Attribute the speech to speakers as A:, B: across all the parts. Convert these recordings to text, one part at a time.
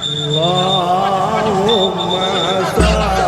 A: Allahumma sholli wa sallim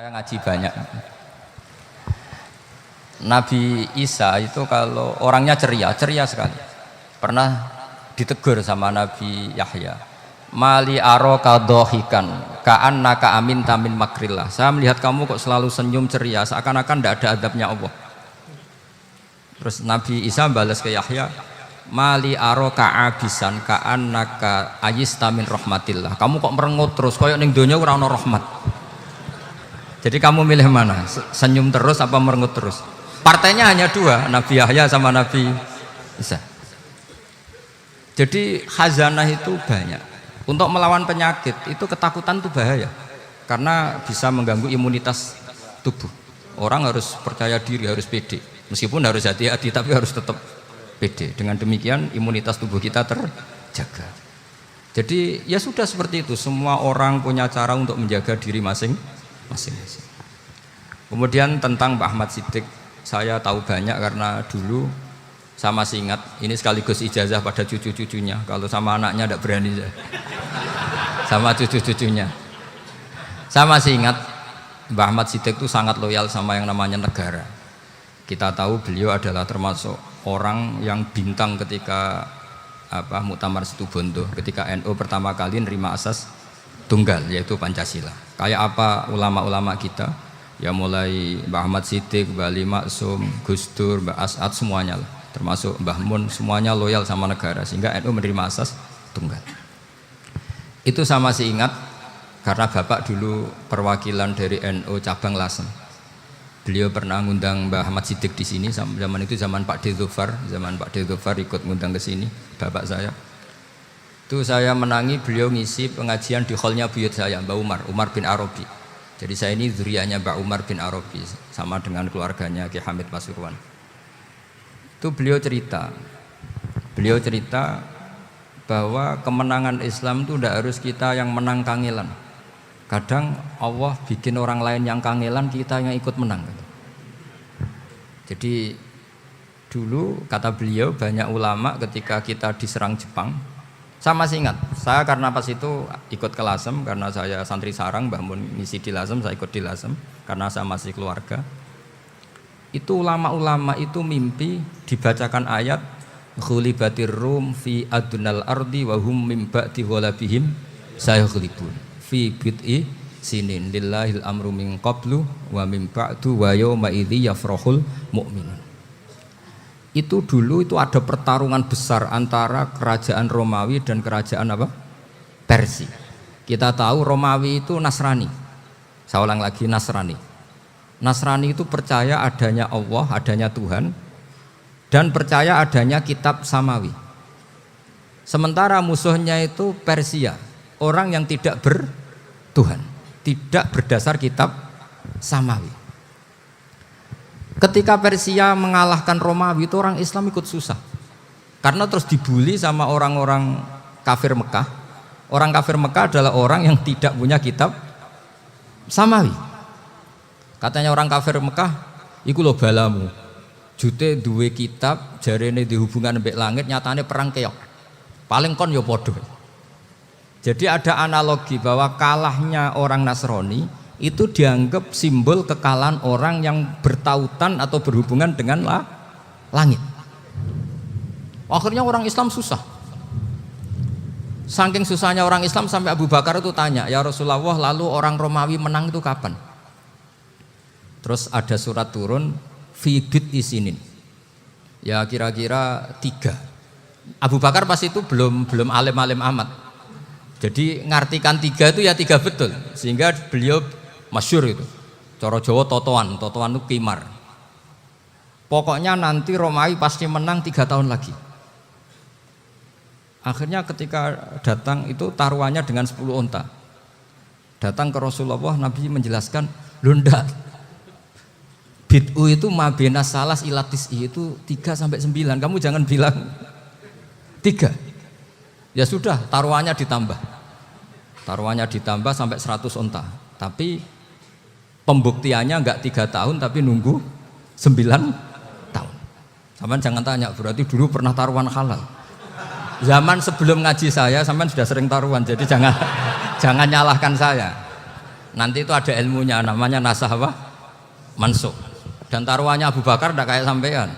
A: ala
B: ngaji banyak. Nabi Isa itu kalau orangnya ceria sekali. Pernah ditegur sama Nabi Yahya. Mali aroka dohikan ka'annaka amin tamin makrillah. Saya melihat kamu kok selalu senyum ceria, seakan-akan tidak ada adabnya Allah. Terus Nabi Isa balas ke Yahya, Mali aroka abisan ka'annaka ayistamin rahmatillah. Kamu kok merengut terus, koyok ning donya ora ana rahmat. Jadi kamu milih mana? Senyum terus apa merengut terus? Partainya hanya dua, Nabi Yahya sama Nabi Isa. Jadi khazanah itu banyak. Untuk melawan penyakit itu ketakutan itu bahaya, karena bisa mengganggu imunitas tubuh. Orang harus percaya diri, harus pede. Meskipun harus hati-hati, tapi harus tetap pede. Dengan demikian imunitas tubuh kita terjaga. Jadi ya sudah seperti itu. Semua orang punya cara untuk menjaga diri masing-masing. Kemudian tentang Mbah Ahmad Siddiq, saya tahu banyak karena dulu saya masih ingat. Ini sekaligus ijazah pada cucu-cucunya. Kalau sama anaknya tidak berani saya. Sama cucu-cucunya. Saya masih ingat Mbah Ahmad Siddiq itu sangat loyal sama yang namanya negara. Kita tahu beliau adalah termasuk orang yang bintang ketika Muktamar Situbondo, ketika NU pertama kali nerima asas tunggal, yaitu Pancasila. Kayak apa ulama-ulama kita, ya mulai Mbah Ahmad Siddiq, Mbah Ali Maksum, Gus Dur, Mbah As'ad, semuanya lah, termasuk Mbah Mun, semuanya loyal sama negara, sehingga NU menerima asas tunggal. Itu saya masih ingat karena Bapak dulu perwakilan dari NU cabang Lasem. Beliau pernah ngundang Mbah Ahmad Siddiq di sini, zaman itu zaman Pak Dzufar, ikut ngundang ke sini, bapak saya. Itu saya menangi beliau ngisi pengajian di hallnya buyut saya, Mbah Umar bin Arabi. Jadi saya ini zuriyahnya Mbah Umar bin Arabi, sama dengan keluarganya Ki Hamid Pasuruan. Itu beliau cerita bahwa kemenangan Islam itu tidak harus kita yang menang kangelan. Kadang Allah bikin orang lain yang kangelan, kita yang ikut menang. Jadi dulu kata beliau, banyak ulama ketika kita diserang Jepang, saya masih ingat, saya karena pas itu ikut ke Lasem, karena saya santri sarang, Mbah Mun ngisi di Lasem, saya ikut di Lasem, karena saya masih keluarga. Itu ulama-ulama itu mimpi dibacakan ayat Ghulibatir Rum fi adnal ardi wa hum mim ba'di ghalabihim sayaghlibun fi bid'i sinin lillahil amru min qablu wa mim ba'du wa yawma idzi yafrahul mu'minun. Itu dulu itu ada pertarungan besar antara kerajaan Romawi dan kerajaan Persia. Kita tahu Romawi itu Nasrani. Saya ulang lagi, Nasrani. Nasrani itu percaya adanya Allah, adanya Tuhan, dan percaya adanya kitab samawi. Sementara musuhnya itu Persia. orang yang tidak bertuhan, tidak berdasar kitab samawi. Ketika Persia mengalahkan Romawi itu orang Islam ikut susah. Karena terus dibully sama orang-orang kafir Mekah. Orang kafir Mekah adalah orang yang tidak punya kitab samawi. Katanya orang kafir Mekah, iku lho balamu. Jute duwe kitab, jarene dihubungan mbek langit, nyatane perang keok. Paling kon ya padha. Jadi ada analogi bahwa kalahnya orang Nasrani itu dianggap simbol kekalahan orang yang bertautan atau berhubungan dengan langit. Akhirnya orang Islam susah. Saking susahnya orang Islam sampai Abu Bakar itu tanya, ya Rasulullah, lalu orang Romawi menang itu kapan? Terus ada surat turun, fi bid isinin. Ya kira-kira 3. Abu Bakar pas itu belum alim-alim amat. Jadi ngartikan 3 itu ya 3 betul. Sehingga beliau masyhur itu. Cara Jawa totoan itu kimar. Pokoknya nanti Romawi pasti menang 3 tahun lagi. Akhirnya ketika datang itu taruhannya dengan 10 unta. Datang ke Rasulullah, Nabi menjelaskan, "Lho ndak. Bid'u itu mabena salas ilatis itu 3 sampai 9. Kamu jangan bilang 3. Ya sudah, taruhannya ditambah. Taruhannya ditambah sampai 100 unta. Tapi pembuktiannya enggak 3 tahun tapi nunggu 9 tahun. Sampean jangan tanya, berarti dulu pernah taruhan halal. Zaman sebelum ngaji saya sampean sudah sering taruhan, jadi jangan nyalahkan saya. Nanti itu ada ilmunya, namanya nasah apa? Mansukh. Dan taruhannya Abu Bakar tidak kayak sampean.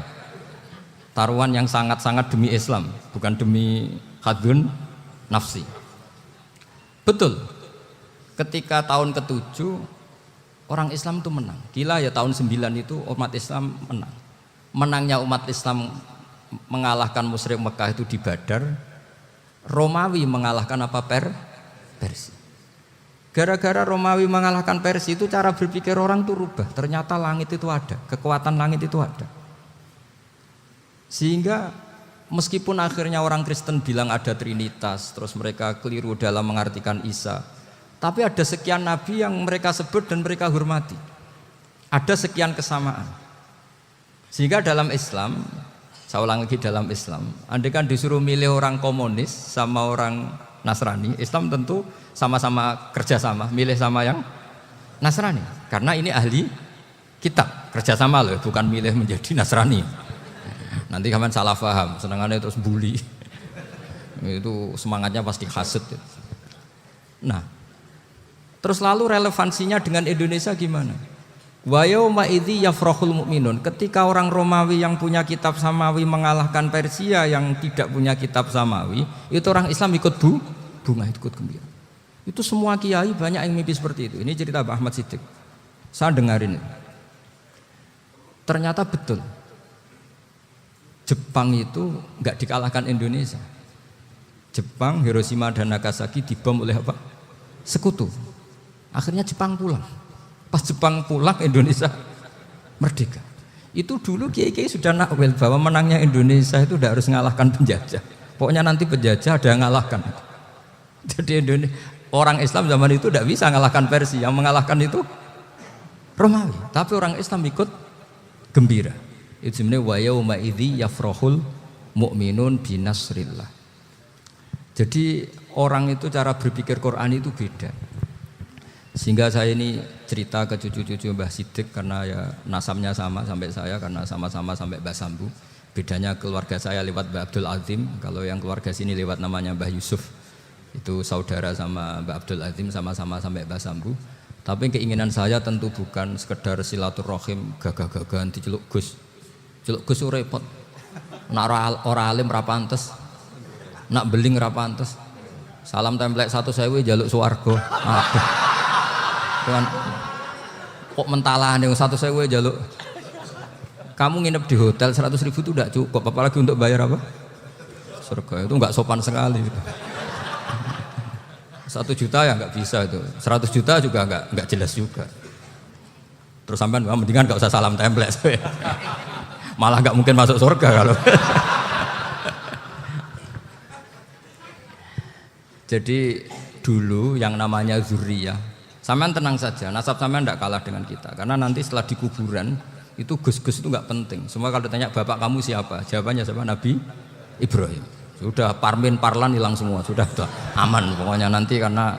B: Taruhan yang sangat-sangat demi Islam, bukan demi hadun nafsi. Betul. Ketika tahun ke-7 orang Islam itu menang. Gila ya, tahun 9 itu umat Islam menang. Menangnya umat Islam mengalahkan musyrik Mekah itu di Badar. Romawi mengalahkan apa? Persia. Gara-gara Romawi mengalahkan Persia itu cara berpikir orang itu rubah. Ternyata langit itu ada, kekuatan langit itu ada. Sehingga meskipun akhirnya orang Kristen bilang ada Trinitas, terus mereka keliru dalam mengartikan Isa, tapi ada sekian nabi yang mereka sebut dan mereka hormati. Ada sekian kesamaan. Sehingga dalam Islam, saya ulang lagi, dalam Islam, andai kan disuruh milih orang komunis sama orang Nasrani, Islam tentu sama-sama kerjasama, milih sama yang Nasrani, karena ini ahli kitab, kerjasama loh, bukan milih menjadi Nasrani. Nanti kalian salah paham, senangannya terus bully, itu semangatnya pasti hasad. Nah, terus lalu relevansinya dengan Indonesia gimana? Wa yauma idzi yafrahul mu'minun. Ketika orang Romawi yang punya kitab samawi mengalahkan Persia yang tidak punya kitab samawi, itu orang Islam ikut bunga, ikut gembira. Itu semua kiai banyak yang mimpi seperti itu. Ini cerita Pak Ahmad Siddiq. Saya dengarin. Ternyata betul. Jepang itu enggak dikalahkan Indonesia. Jepang, Hiroshima dan Nagasaki dibom oleh apa? Sekutu. Akhirnya Jepang pulang. Pas Jepang pulang, Indonesia merdeka. Itu dulu kiai-kiai sudah nakwil bahwa menangnya Indonesia itu tidak harus mengalahkan penjajah. Pokoknya nanti penjajah ada yang mengalahkan. Jadi orang Islam zaman itu tidak bisa mengalahkan Persia. Yang mengalahkan itu Romawi. Tapi orang Islam ikut gembira. Itu sebenarnya wa yauma idzi yafrahul mu'minun binasrillah. Jadi orang itu cara berpikir Quran itu beda. Sehingga saya ini cerita ke cucu-cucu Mbah Siddiq karena ya nasabnya sama sampai saya, karena sama-sama sampai Mbah Sambu. Bedanya keluarga saya lewat Mbah Abdul Azim, kalau yang keluarga sini lewat namanya Mbah Yusuf. Itu saudara sama Mbah Abdul Azim, sama-sama sampai Mbah Sambu. Tapi keinginan saya tentu bukan sekedar silaturahim gagah-gagahan diceluk Gus. Celuk Gus repot. Nak ora alim ra pantes. Nak beling ra pantes. Salam templek 1.000 jaluk swarga. Aduh. Tuhan, kok mentalane 1.000 jaluk. Kamu nginep di hotel 100.000 itu tidak cukup, apalagi untuk bayar apa? Surga. Itu enggak sopan sekali. 1 juta ya enggak bisa itu. 100 juta juga enggak jelas juga. Terus sampean mendingan enggak usah salam templek. Malah enggak mungkin masuk surga kalau. Jadi dulu yang namanya zuriyah. Sampean tenang saja, nasab sampean tidak kalah dengan kita. Karena nanti setelah di kuburan itu gus-gus itu nggak penting. Semua kalau tanya bapak kamu siapa, jawabannya siapa? Nabi Ibrahim. Sudah parmin parlan hilang semua, sudah aman pokoknya nanti. Karena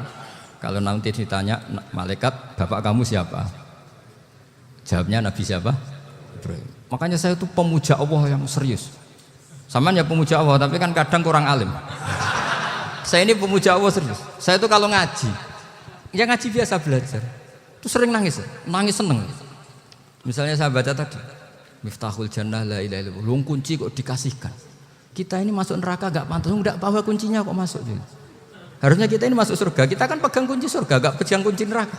B: kalau nanti ditanya malaikat bapak kamu siapa, jawabnya Nabi siapa? Ibrahim. Makanya saya itu pemuja Allah yang serius. Sampean ya pemuja Allah, tapi kan kadang kurang alim. Saya ini pemuja Allah serius. Saya itu kalau ngaji, ya ngaji biasa belajar, itu sering nangis seneng. Misalnya saya baca tadi, Miftahul Jannah la ilaha illallah, luang kunci kok dikasihkan. Kita ini masuk neraka gak pantas, enggak bawa kuncinya kok masuk. Harusnya kita ini masuk surga, kita kan pegang kunci surga, gak pegang kunci neraka.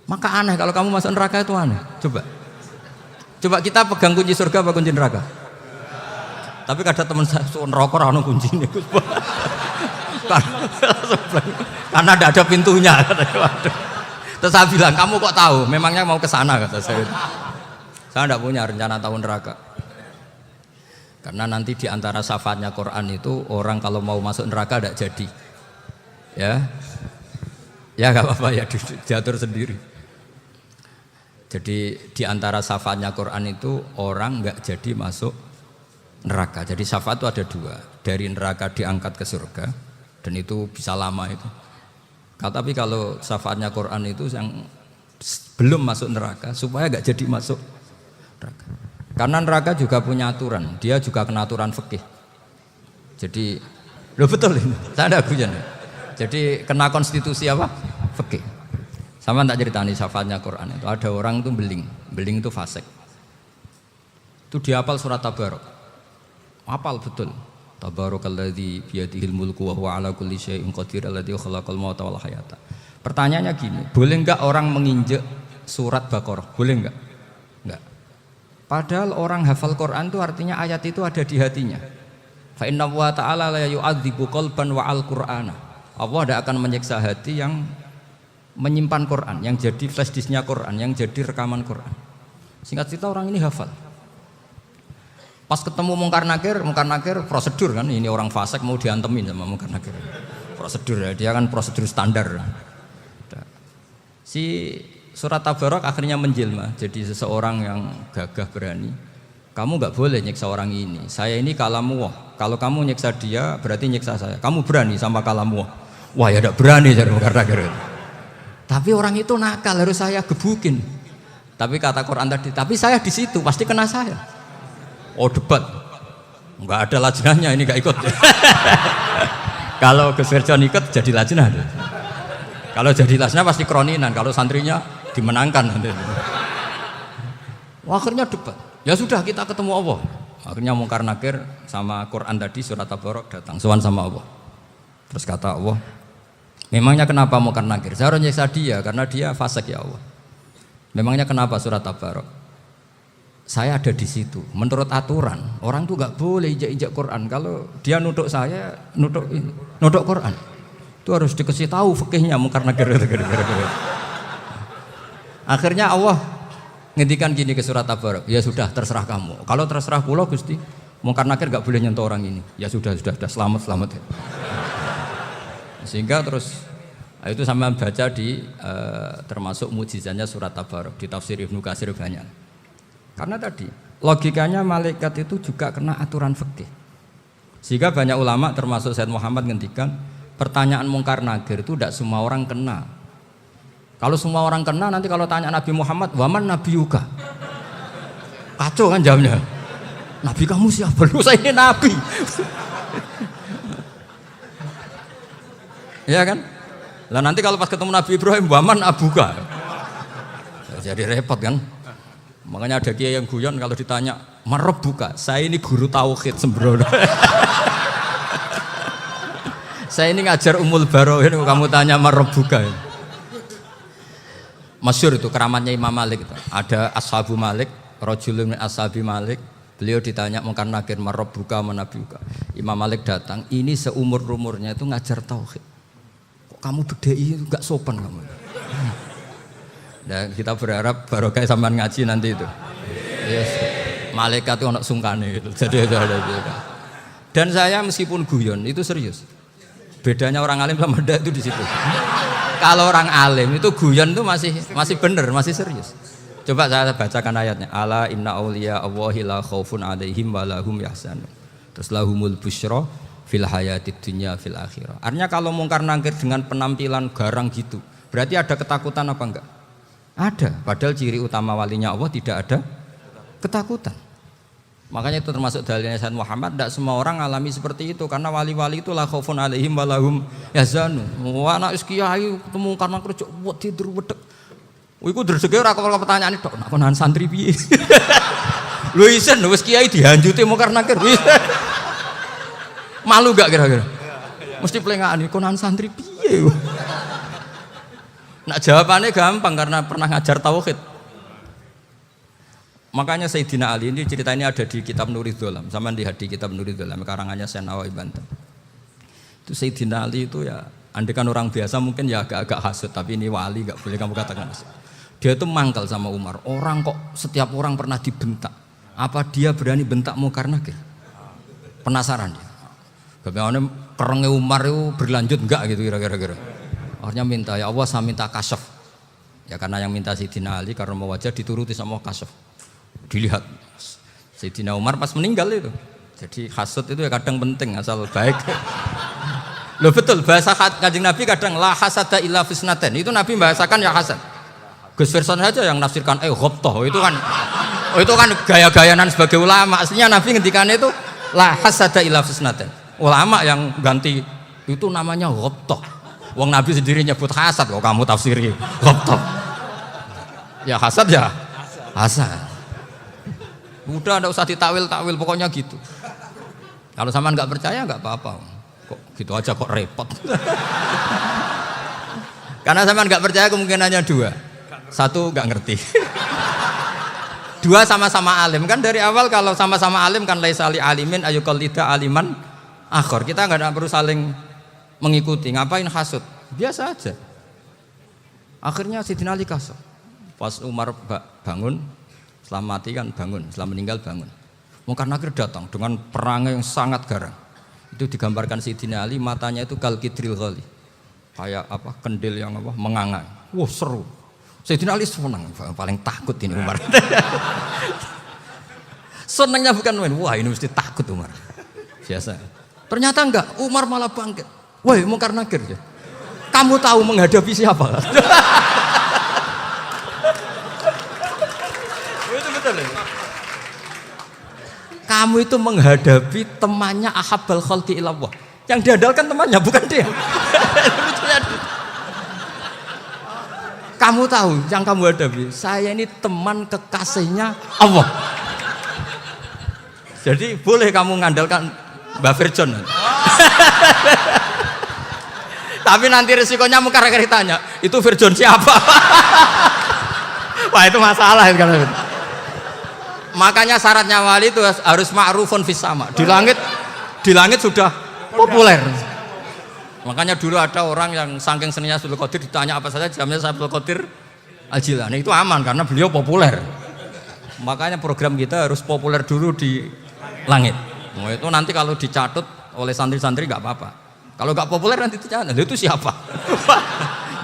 B: Maka aneh kalau kamu masuk neraka itu aneh. Coba kita pegang kunci surga apa kunci neraka? Tapi kadang teman saya neraka ora ono kuncine. Karena tidak ada pintunya. Terus saya bilang, kamu kok tahu? Memangnya mau ke sana kata saya. Saya tidak punya rencana tahu neraka. Karena nanti di antara syafaatnya Quran itu orang kalau mau masuk neraka tidak jadi. Ya nggak apa-apa ya diatur sendiri. Jadi di antara syafaatnya Quran itu orang nggak jadi masuk neraka. Jadi syafaat itu ada dua, dari neraka diangkat ke surga, dan itu bisa lama itu. Tapi kalau syafaatnya Quran itu yang belum masuk neraka supaya nggak jadi masuk neraka. Karena neraka juga punya aturan, dia juga kena aturan fikih. Jadi, lo betul ini, saya ada guyon. Jadi kena konstitusi apa? Fikih. Sama tak ceritani syafaatnya Quran itu ada orang itu beling itu fasik. Itu dihafal surat Tabarok. Hafal betul. Tabarakalladzi biyadihil mulku wa huwa ala kulli syai'in qadir alladzi khalaqal mauta wal hayata. Pertanyaannya gini, boleh enggak orang menginjek surat Baqarah? Boleh enggak? Enggak. Padahal orang hafal Quran itu artinya ayat itu ada di hatinya. Fa inna wa ta'ala la yu'adzibu qalban wa al-Qur'ana. Allah tidak akan menyiksa hati yang menyimpan Quran, yang jadi flash disknya Quran, yang jadi rekaman Quran. Singkat cerita orang ini hafal. Pas ketemu Mungkar Nakir prosedur kan, ini orang fasik mau diantemin sama Mungkar Nakir. Prosedur ya, dia kan prosedur standar. Si surat Tabarok akhirnya menjelma jadi seseorang yang gagah berani. Kamu nggak boleh nyiksa orang ini. Saya ini kalamullah. Kalau kamu nyiksa dia berarti nyiksa saya. Kamu berani sama kalamullah. Wah ya tidak berani jadi Mungkar Nakir. Tapi orang itu nakal, harus saya gebukin. Tapi kata Quran tadi, tapi saya di situ pasti kena saya. Oh debat, nggak ada lajnahnya ini nggak ikut. Kalau Gus Wirjon ikut jadi lajnah. Kalau jadi lajnah pasti kroninan. Kalau santrinya dimenangkan. Akhirnya debat. Ya sudah kita ketemu Allah. Akhirnya Mungkar Nakir sama Quran tadi surat Tabarok datang sowan sama Allah. Terus kata Allah, memangnya kenapa Mungkar Nakir? Saya harus nyiksa dia karena dia fasik ya Allah. Memangnya kenapa surat Tabarok? Saya ada di situ. Menurut aturan, orang tuh nggak boleh injak-injak Quran. Kalau dia nutuk saya, nutuk Quran, itu harus dikasih tahu fikihnya Mungkar Nakir. Akhirnya Allah ngendikan gini ke surat Tabarok. Ya sudah, terserah kamu. Kalau terserah kula Gusti, Mungkar Nakir nggak boleh nyentuh orang ini. Ya sudah, selamat. Sehingga terus itu sama baca di termasuk mujizatnya surat Tabarok di tafsir Ibnu Katsir banyak. Karena tadi logikanya malaikat itu juga kena aturan fikih. Sehingga banyak ulama termasuk Said Muhammad ngendikan pertanyaan Mungkar Nakir itu tidak semua orang kena. Kalau semua orang kena nanti kalau tanya Nabi Muhammad, waman nabiyuka? Kacau kan jawabnya. Nabi kamu siapa? Lu saya ini nabi. Ya kan? Lah nanti kalau pas ketemu Nabi Ibrahim, waman abuka? Jadi repot kan? Makanya ada kiai yang guyon kalau ditanya buka, saya ini guru tauhid sembrono. Saya ini ngajar Ummul Barohin, kamu tanya buka. Masyhur itu keramatnya Imam Malik itu. Ada Ashabu Malik, rajulun min ashabi Malik. Beliau ditanya Mungkar Nakir buka manabiuka. Imam Malik datang, ini seumur-umurnya itu ngajar tauhid. Kok kamu bedai itu enggak sopan kamu. Dan kita berharap barokah sampean ngaji nanti itu. Yes. Malaikat itu anak sungkane gitu. Jadi itu ada juga. Dan saya meskipun guyon itu serius. Bedanya orang alim sama ndak itu di situ. Kalau orang alim itu guyon itu masih bener, masih serius. Coba saya bacakan ayatnya. Ala inna auliya Allahi la khaufun alaihim wa lahum yahzanun. Terus lahumul busyra fil hayatid dunya fil akhirah. Artinya kalau mungkar nangkir dengan penampilan garang gitu, berarti ada ketakutan apa enggak? Ada. Padahal ciri utama walinya Allah tidak ada ketakutan. Makanya itu termasuk dalilnya Sayyid Muhammad. Tidak semua orang alami seperti itu karena wali-wali itu la khaufun alaihim wa lahum yahzanun. Wah anak kiai ketemu karena kerja buat tidur wedek. Iku dreseke ora kok pertanyaan tok nak konan santri piye. Lho isen wis kiai dihanjuti mungkar nakir. Malu gak kira-kira? Mesti plengane konan santri piye. Nak jawabannya gampang karena pernah ngajar tauhid. Makanya Sayyidina Ali ini cerita ini ada di kitab Nurul Dholam, sama di kitab Nurul Dholam karangannya Syekh Nawawi Banten. Itu Sayyidina Ali itu ya, andekan orang biasa mungkin ya agak-agak hasut, tapi ini wali gak boleh kamu katakan hasut. Dia itu mangkal sama Umar. Orang kok setiap orang pernah dibentak. Apa dia berani bentak Munkar Nakir? Penasaran dia. Bagaimana kerengnya Umar itu berlanjut enggak gitu kira-kira. Akhirnya minta, ya Allah saya minta kasyaf. Ya karena yang minta Sayyidina Ali karena mau wajah dituruti sama kasyaf. Dilihat Sayyidina Umar pas meninggal itu. Jadi hasud itu ya kadang penting asal baik. Loh betul bahasa Kanjeng Nabi kadang la hasada illa fisnaten. Itu Nabi membahasakan ya hasad. Gus Verson saja yang nafsirkan ghobtoh itu kan gaya-gayanan sebagai ulama. Aslinya Nabi ngendikan itu la hasada illa fisnaten. Ulama yang ganti itu namanya ghobtoh. Wong Nabi sendiri nyebut hasad kok kamu tafsiri ghobtoh. Ya hasad ya hasad. Udah enggak usah ditakwil-takwil pokoknya gitu. Kalau sampean enggak percaya enggak apa-apa. Kok gitu aja kok repot. Karena sampean enggak percaya kemungkinannya dua. Satu enggak ngerti. Dua sama-sama alim. Kan dari awal kalau sama-sama alim kan laisa li alimin ayuqallida aliman akhor. Kita enggak perlu saling mengikuti. Ngapain hasud? Biasa aja. Akhirnya Sayyidina Ali kasar. Pas Umar bangun, setelah mati kan bangun, setelah meninggal bangun. Munkar Nakir datang dengan perang yang sangat garang. Itu digambarkan Sayyidina Ali matanya itu kal kidril ghali. Kayak apa? Kendil yang apa? Mengangai. Wah, seru. Sayyidina Ali senang, paling takut ini Umar. Senangnya bukan main. Wah, ini mesti takut Umar. Biasa. Ternyata enggak, Umar malah bangkit. Woi, Munkar Nakir. Kamu tahu menghadapi siapa? Kamu itu menghadapi temannya ahabbal khalqi ilallah. Yang diandalkan temannya bukan dia. Kamu tahu yang kamu hadapi, saya ini teman kekasihnya Allah. Jadi boleh kamu mengandalkan Mbak Virjon. Tapi nanti resikonya Munkar Nakir tanya, itu Virjon siapa? Wah itu masalah kan. Makanya syaratnya wali itu harus ma'rufun fis sama. Di langit sudah populer. Makanya dulu ada orang yang saking seninya Abdul Qadir ditanya apa saja jamnya Abdul Qadir Al-Jilani itu aman karena beliau populer. Makanya program kita harus populer dulu di langit. Nah, itu nanti kalau dicatut oleh santri-santri nggak apa-apa. Kalau nggak populer nanti dicatat, itu siapa?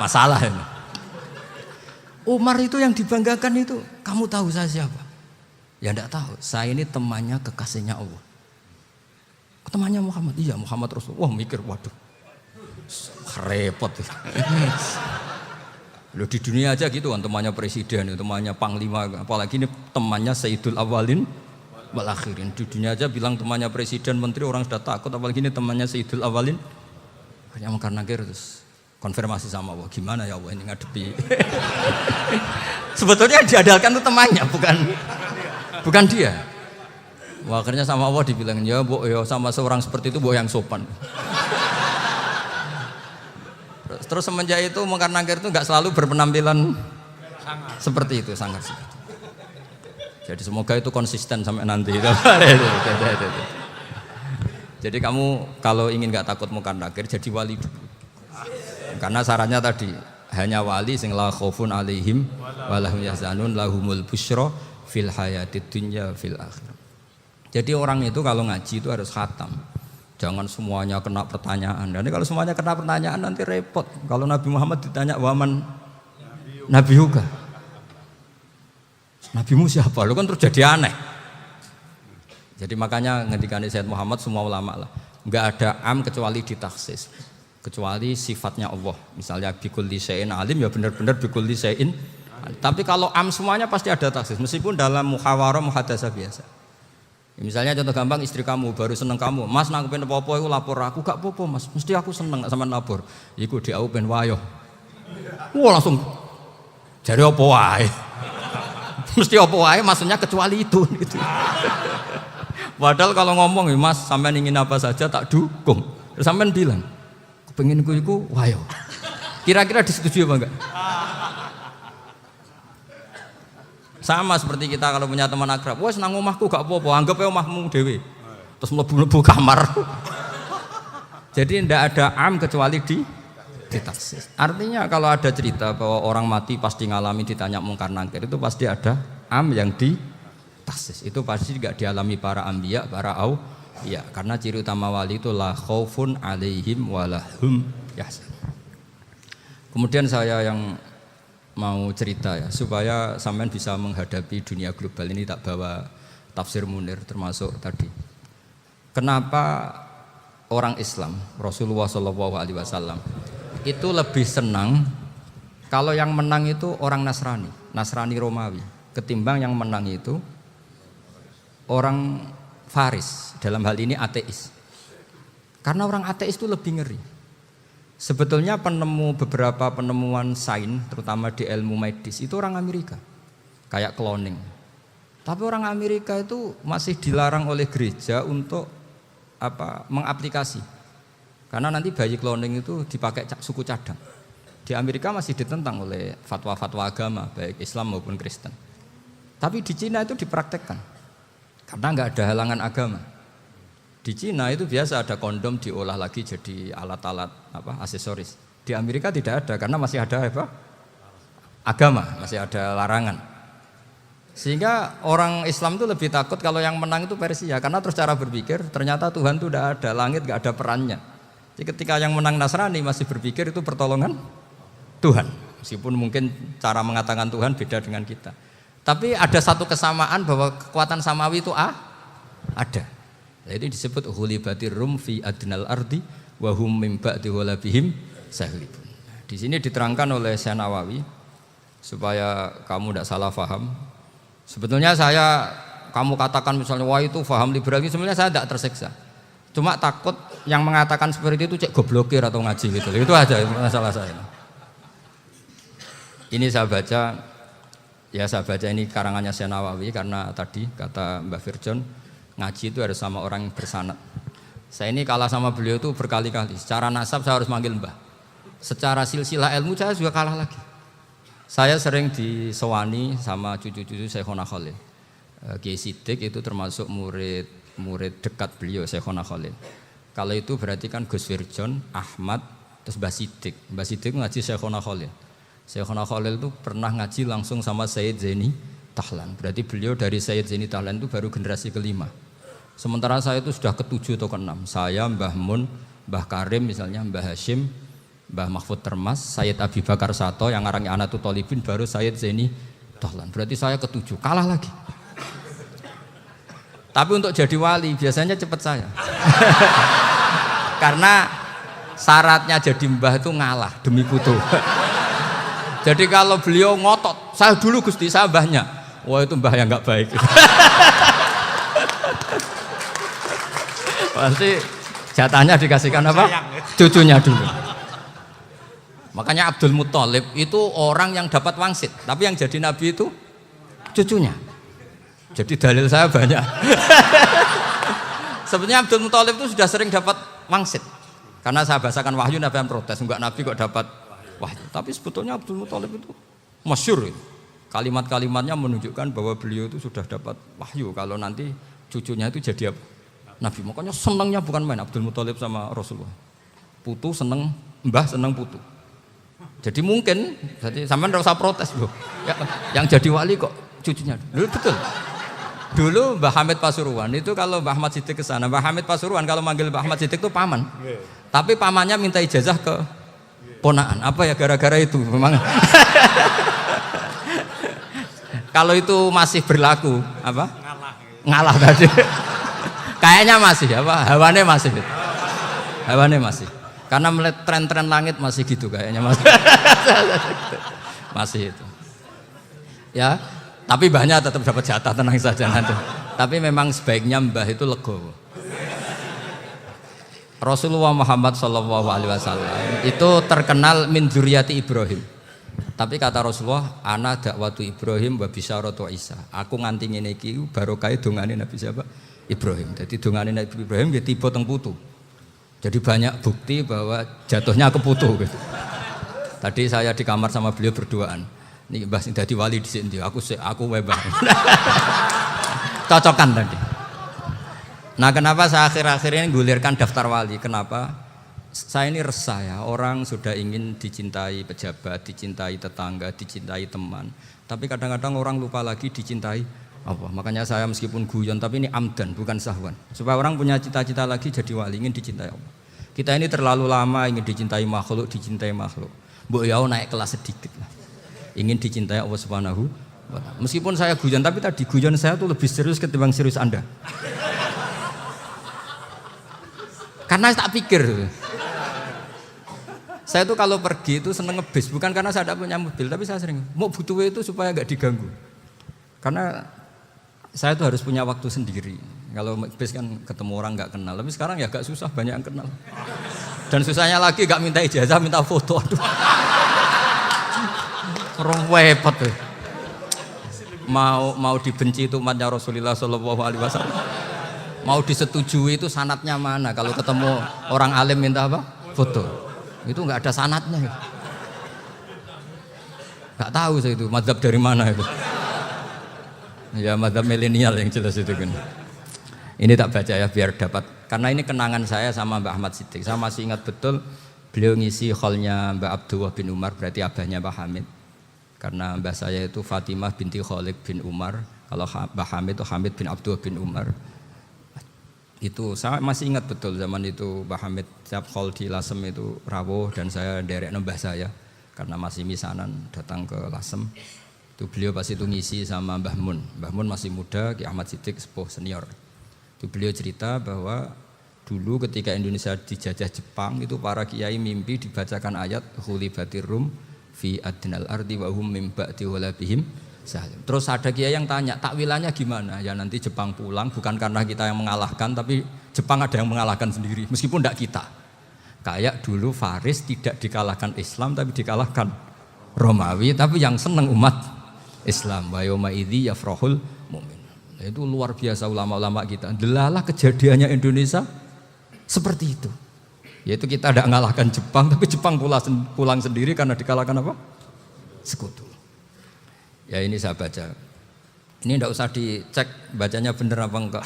B: Masalah ini. Umar itu yang dibanggakan itu, kamu tahu saya siapa? Ya enggak tahu, saya ini temannya kekasihnya Allah. Temannya Muhammad, iya Muhammad Rasul. Wah mikir, waduh, repot. Loh di dunia aja gitu kan, temannya presiden, temannya panglima, apalagi ini temannya Sayyidul Awalin wal Akhirin. Di dunia aja bilang temannya presiden, menteri, orang sudah takut, apalagi ini temannya Sayyidul Awalin. Hanya Munkar Nakir terus konfirmasi sama Allah, gimana ya Allah ini ngadepi. Sebetulnya diandalkan itu temannya, bukan dia. Wah, akhirnya sama Allah dibilang, ya bu, ya sama seorang seperti itu bu yang sopan. Terus semenjak itu Munkar Nakir itu nggak selalu berpenampilan seperti itu, sangat. Jadi semoga itu konsisten sampai nanti. Jadi kamu kalau ingin nggak takut Munkar Nakir, jadi wali dulu. Karena syaratnya tadi hanya wali sing la khaufun alaihim walahum yahzanun lahumul busyra fil hayatid dunya fil akhirah. Jadi orang itu kalau ngaji itu harus khatam. Jangan semuanya kena pertanyaan. Dan kalau semuanya kena pertanyaan nanti repot. Kalau Nabi Muhammad ditanya waman Nabi juga. Nabimu siapa? Lu kan terus jadi aneh. Jadi makanya ngendikane Sayyid Muhammad semua ulama lah, enggak ada am kecuali ditaksis. Kecuali sifatnya Allah. Misalnya bikulli syai'in alim ya benar-benar bikulli syai'in. Tapi kalau am semuanya pasti ada taksis meskipun dalam muhawarah muhadasah biasa. Ya, misalnya contoh gampang istri kamu baru seneng kamu, Mas nak pengen apa-apa iku lapor aku, gak apa-apa Mas. Mesti aku seneng gak sampean lapor. Iku di aku pengen wayo. Wah langsung jare apa wae. Mesti apa wae maksudnya kecuali itu gitu. Padahal kalau ngomong ya Mas sampean ingin apa saja tak dukung. Terus sampean bilang pengen iku wayo. Kira-kira disetujui apa enggak? Sama seperti kita kalau punya teman akrab, wes nang omahku gak apa-apa, anggap ae omahmu dhewe. Terus mlebu-mlebu kamar. Jadi ndak ada am kecuali ditaksis. Artinya kalau ada cerita bahwa orang mati pasti ngalami ditanya mungkar nangkir, itu pasti ada am yang ditaksis. Itu pasti juga dialami para anbiya, para auliya. Karena ciri utama wali itu la khaufun alaihim walahum yahzanun. Kemudian saya yang mau cerita ya supaya sampean bisa menghadapi dunia global ini, tak bawa tafsir Munir termasuk tadi. Kenapa orang Islam Rasulullah SAW itu lebih senang kalau yang menang itu orang Nasrani Romawi ketimbang yang menang itu orang Faris, dalam hal ini ateis. Karena orang ateis itu lebih ngeri. Sebetulnya beberapa penemuan sains terutama di ilmu medis itu orang Amerika, kayak cloning. Tapi orang Amerika itu masih dilarang oleh gereja untuk mengaplikasi. Karena nanti bayi cloning itu dipakai suku cadang. Di Amerika masih ditentang oleh fatwa-fatwa agama baik Islam maupun Kristen. Tapi di Cina itu dipraktekkan karena nggak ada halangan agama. Di Cina itu biasa ada kondom diolah lagi jadi alat-alat aksesoris. Di Amerika tidak ada karena masih ada agama, masih ada larangan. Sehingga orang Islam itu lebih takut kalau yang menang itu Persia karena terus cara berpikir ternyata Tuhan itu tidak ada, langit nggak ada perannya. Jadi ketika yang menang Nasrani masih berpikir itu pertolongan Tuhan. Meskipun mungkin cara mengatakan Tuhan beda dengan kita. Tapi ada satu kesamaan bahwa kekuatan samawi itu ada. Jadi disebut hulibatir rum fi adnal ardi wa hum min ba'di ghalabihim sahlibun. Di sini diterangkan oleh Syekh Nawawi supaya kamu tidak salah paham. Sebetulnya kamu katakan misalnya wah itu paham liberal, sebenarnya saya tidak tersiksa. Cuma takut yang mengatakan seperti itu cek goblokir atau ngaji gitu. Itu aja masalah saya. Ini saya baca ini karangannya Syekh Nawawi karena tadi kata Mbak Firjon ngaji itu harus sama orang yang bersanad. Saya ini kalah sama beliau itu berkali-kali. Secara nasab saya harus manggil Mbah. Secara silsilah ilmu saya juga kalah lagi. Saya sering disewani sama cucu-cucu Syekhona Khalil. Kiai Siddiq itu termasuk murid dekat beliau Syekhona Khalil. Kalau itu berarti kan Gus Firjon, Ahmad, terus Mbah Siddiq. Mbah Siddiq ngaji Syekhona Khalil. Syekhona Khalil itu pernah ngaji langsung sama Sayyid Zaini Tahlan. Berarti beliau dari Sayyid Zaini Tahlan itu baru generasi kelima. Sementara saya itu sudah ke-7 atau ke-6. Saya, Mbah Mun, Mbah Karim misalnya, Mbah Hashim, Mbah Mahfud Termas, Sayyid Abi Bakar Sato yang ngarangnya Anatul Thalibin, baru Sayyid Zaini Tahlan. Berarti saya ke-7, kalah lagi. Tapi untuk jadi wali biasanya cepat saya. Karena syaratnya jadi mbah itu ngalah demi putu. Jadi kalau beliau ngotot, saya dulu Gusti, saya mbahnya. Wah itu mbah yang enggak baik. Pasti jatahnya dikasihkan apa? Cucunya dulu. Makanya Abdul Muthalib itu orang yang dapat wangsit, tapi yang jadi nabi itu cucunya. Jadi dalil saya banyak. Sebenarnya Abdul Muthalib itu sudah sering dapat wangsit. Karena saya bahasakan wahyu, nabi yang protes, enggak nabi kok dapat wahyu. Tapi sebetulnya Abdul Muthalib itu masyhur itu. Kalimat-kalimatnya menunjukkan bahwa beliau itu sudah dapat wahyu kalau nanti cucunya itu jadi apa? Nabi. Makanya senangnya bukan main Abdul Muthalib sama Rasulullah. Putu seneng, mbah seneng putu. Jadi mungkin, jadi sampean enggak usah protes loh. Ya, yang jadi wali kok cucunya. Loh, betul. Dulu Mbah Hamid Pasuruan itu kalau Mbah Ahmad Siddiq ke sana, Mbah Hamid Pasuruan kalau manggil Mbah Ahmad Siddiq itu paman. Tapi pamannya minta ijazah ke ponaan. Apa ya gara-gara itu memang. Kalau itu masih berlaku apa? Ngalah tadi. Kayaknya masih apa? Hawane masih. Hawane masih. Karena melihat tren-tren langit masih gitu kayaknya masih. Masih itu. Ya, tapi banyak tetap dapat jatah, tenang saja nanti. Tapi memang sebaiknya mbah itu legowo. Rasulullah Muhammad SAW itu terkenal min dzurriyyati Ibrahim. Tapi kata Rasulullah, ana dakwatu Ibrahim wa bisyaratu Isa. Aku nganti ngene iki barokah dongane Nabi siapa? Ibrahim. Jadi dongane Nabi Ibrahim ya tiba teng putu. Jadi banyak bukti bahwa jatuhnya ke putu gitu. Tadi saya di kamar sama beliau berduaan. Nih Mbah sing dadi wali di sini, aku webah. Cocokan tadi. Nah, kenapa saya akhir-akhir ini gulirkan daftar wali? Kenapa? Saya ini resah ya, orang sudah ingin dicintai pejabat, dicintai tetangga, dicintai teman. Tapi kadang-kadang orang lupa lagi dicintai apa? Makanya saya meskipun guyon, tapi ini amdan, bukan sahwan. Supaya orang punya cita-cita lagi jadi wali, ingin dicintai Allah. Kita ini terlalu lama ingin dicintai makhluk. Mbok ya naik kelas sedikit lah. Ingin dicintai Allah Subhanahu wa Ta'ala. Meskipun saya guyon, tapi tadi guyon saya tuh lebih serius ketimbang serius Anda. Karena tak pikir. Saya tuh kalau pergi itu seneng ngebis, bukan karena saya tidak punya mobil, tapi saya sering mau butuh itu supaya nggak diganggu. Karena saya tuh harus punya waktu sendiri. Kalau ngebis kan ketemu orang nggak kenal, tapi sekarang ya agak susah, banyak yang kenal. Dan susahnya lagi nggak minta ijazah, minta foto. Aduh. Orang repot tuh. Mau dibenci itu umatnya Rasulullah Shallallahu Alaihi Wasallam. Mau disetujui itu sanatnya mana? Kalau ketemu orang alim minta apa? Foto. Itu nggak ada sanatnya. Nggak tahu saya itu mazhab dari mana itu. Ya mazhab milenial yang jelas itu kan. Ini tak baca ya biar dapat. Karena ini kenangan saya sama Mbah Ahmad Siddiq. Saya masih ingat betul beliau ngisi kholnya Mbah Abdullah bin Umar, berarti abahnya Mbah Hamid. Karena mbah saya itu Fatimah binti Khalid bin Umar. Kalau Mbah Hamid itu Hamid bin Abdullah bin Umar. Itu saya masih ingat betul zaman itu Mbah Hamid setiap khol di Lasem itu rawuh dan saya derek mbah saya karena masih misanan datang ke Lasem. Itu beliau pas itu ngisi sama Mbah Mun. Mbah Mun masih muda, Ki Ahmad Siddiq sepuh senior. Itu beliau cerita bahwa dulu ketika Indonesia dijajah Jepang itu para kiai mimpi dibacakan ayat Khulibatir Rum fi adnal ardi wa hum mim ba'di walabihim salim. Terus ada kiai yang tanya, takwilannya gimana? Ya nanti Jepang pulang bukan karena kita yang mengalahkan, tapi Jepang ada yang mengalahkan sendiri, meskipun tidak kita. Kayak dulu Faris tidak dikalahkan Islam, tapi dikalahkan Romawi, tapi yang senang umat Islam. Wa yauma idzi yafrahul mu'min. Itu luar biasa ulama-ulama kita. Delalah kejadiannya Indonesia seperti itu. Yaitu kita tidak mengalahkan Jepang, tapi Jepang pulang sendiri karena dikalahkan apa? Sekutu. Ya ini saya baca. Ini tidak usah dicek bacanya benar apa enggak.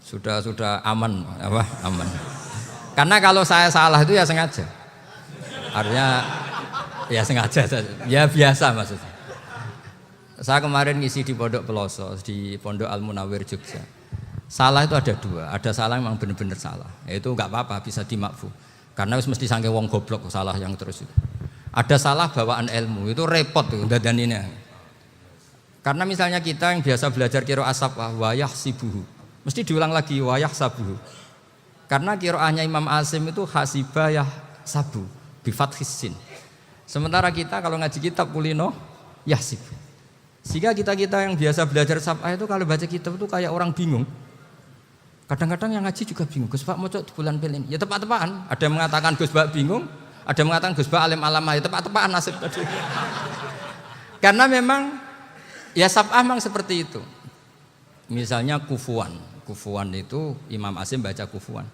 B: Sudah aman apa? Aman. Karena kalau saya salah itu ya sengaja. Artinya ya sengaja saja. Ya biasa maksudnya. Saya kemarin ngisi di Pondok Peloso, di Pondok Al Munawir Jogja. Salah itu ada dua, ada salah yang memang benar-benar salah. Itu enggak apa-apa, bisa dimakfu. Karena mesti saking wong goblok salah yang terus itu. Ada salah bawaan ilmu, itu repot tuh dadaninnya. Karena misalnya kita yang biasa belajar qiraah sab'ah wa yahsibuhu, mesti diulang lagi wa yahsabuhu. Karena qiraahnya Imam Asim itu hasiba yahsabu bi fathis sin. Sementara kita kalau ngaji kitab kulino yahsibu. Sehingga kita yang biasa belajar sab'ah itu kalau baca kitab itu kayak orang bingung. Kadang-kadang yang ngaji juga bingung. Gus Pak mau di bulan pelin. Ya tepat-tepatan. Ada yang mengatakan Gus Pak bingung, ada yang mengatakan Gus Pak alim alamah. Ya tepat-tepatan nasib tadi. Karena memang ya sab'ah memang seperti itu. Misalnya kufuan. Kufuan itu Imam Asim baca kufuan.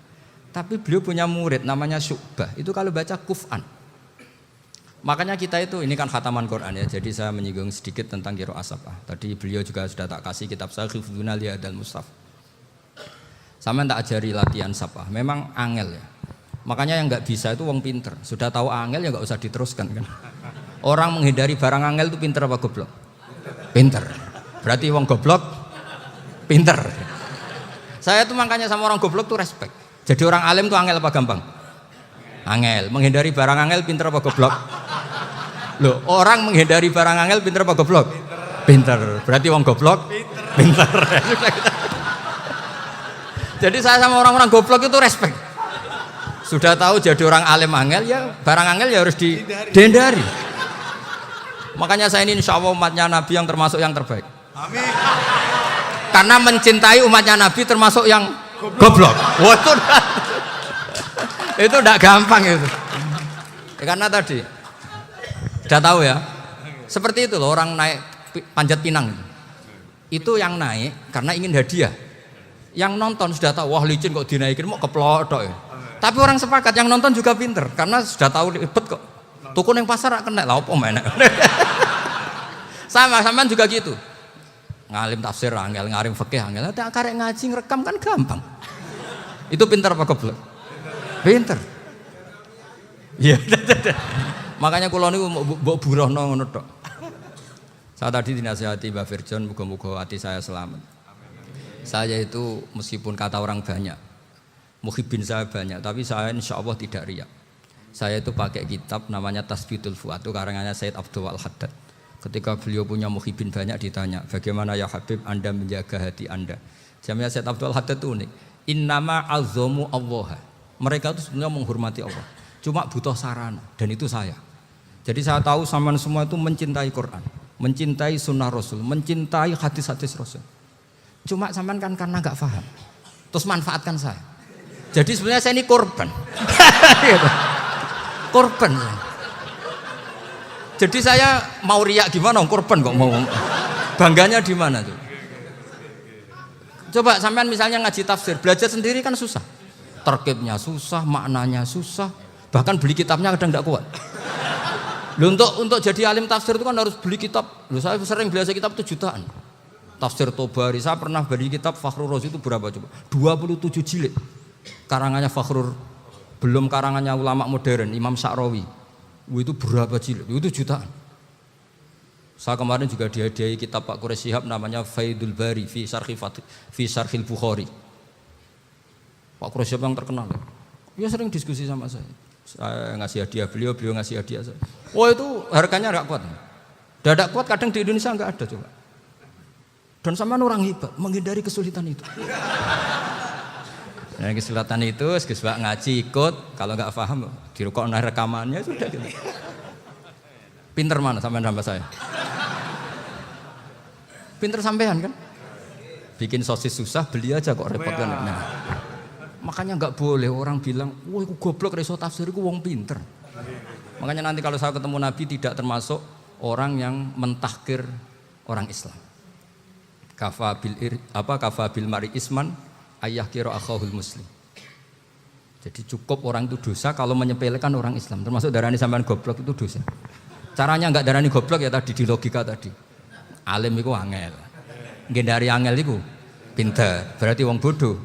B: Tapi beliau punya murid namanya Syu'bah. Itu kalau baca kuf'an. Makanya kita itu, ini kan khataman Quran ya. Jadi saya menyinggung sedikit tentang qiraah sab'ah. Tadi beliau juga sudah tak kasih kitab saya Hifdzuna li Hadal Mushaf. Sama tak ajari latihan sab'ah. Memang angel ya. Makanya yang nggak bisa itu wong pinter. Sudah tahu angel ya nggak usah diteruskan kan. Orang menghindari barang angel itu pinter apa goblok? Pinter. Berarti wong goblok pinter. Saya tuh makanya sama orang goblok tuh respect. Jadi orang alim tuh angel apa gampang? Angel. Menghindari barang angel pinter apa goblok? Loh, orang menghindari barang angel pinter apa goblok? Pinter. Berarti wong goblok pinter. Jadi saya sama orang-orang goblok itu respect. Sudah tahu jadi orang alim angel ya barang angel ya harus dihindari. Makanya saya ini insya Allah umatnya Nabi yang termasuk yang terbaik.
C: Amin.
B: Karena mencintai umatnya Nabi termasuk yang goblok. Wah, itu tidak gampang itu. Ya, karena tadi sudah tahu ya. Seperti itu loh orang naik panjat pinang. Itu yang naik karena ingin hadiah. Yang nonton sudah tahu wah licin kok dinaikin mau keplok ya. Tapi orang sepakat yang nonton juga pinter karena sudah tahu ribet kok. Tuku neng pasar kena lah apa mana. Sama juga gitu. Ngalim tafsir angel, ngalim fikih angel. Tak karek ngaji ngerekam kan gampang. Itu pinter apa goblok? Pinter. Iya. Makanya kula niku mbok burohno ngono tok. Saya tadi dinasihati Mbak Firjon, muga-muga hati saya selamat. Saya itu meskipun kata orang banyak, muhibin saya banyak, tapi saya insya Allah tidak riak. Saya itu pakai kitab namanya Tasbitul Fuad, itu karangannya Said Abdul Haddad. Ketika beliau punya muhibin banyak ditanya, bagaimana ya Habib Anda menjaga hati Anda? Jamnya Said Abdul Haddad itu unik. Innama azzamu Allah. Mereka itu sebenarnya menghormati Allah. Cuma butuh sarana dan itu saya. Jadi saya tahu sampean semua itu mencintai Quran, mencintai sunnah Rasul, mencintai hadis-hadis Rasul. Cuma sampean kan karena nggak paham. Terus manfaatkan saya. Jadi sebenarnya saya ini korban. Korban. Jadi saya mau riak gimana? Korban kok mau. Bangganya di mana tuh? Coba sampean misalnya ngaji tafsir, belajar sendiri kan susah. Terkibnya susah, maknanya susah. Bahkan beli kitabnya kadang tidak kuat. Loh, untuk jadi alim tafsir itu kan harus beli kitab. Loh, saya sering belajar kitab itu jutaan. Tafsir Tobari, saya pernah beli kitab Fakhrur Razi itu berapa coba? 27 jilid. Karangannya Fakhrur, belum karangannya ulama modern, Imam Sya'rawi. Itu berapa jilid? Itu jutaan. Saya kemarin juga dihadiahi kitab Pak Quraish Shihab namanya Faidul Bari fi Syarhil Bukhari. Pak Quraish Shihab yang terkenal. Dia sering diskusi sama saya. Saya ngasih hadiah beliau ngasih hadiah saya. Oh itu harganya nggak kuat. Dadak kuat kadang di Indonesia nggak ada coba. Dan sama orang hebat menghindari kesulitan itu. Nah, kesulitan itu, sebab ngaji ikut, kalau nggak paham dirukok rekamannya sudah gitu. Pinter mana sampean sama saya? Pinter sampean kan? Bikin sosis susah, beli aja kok repot kan? Nah, makanya nggak boleh orang bilang, wah aku goblok reso tafsir, aku wong pinter. Makanya nanti kalau saya ketemu Nabi tidak termasuk orang yang mentahkir orang Islam. Kafa bil mari isman ayah kira akhahul muslim. Jadi cukup orang itu dosa kalau menyepelekan orang Islam. Termasuk darani sampean goblok itu dosa. Caranya enggak darani goblok ya tadi di logika tadi. Alim itu angel. Ngendari angel itu pinter. Berarti wong bodoh.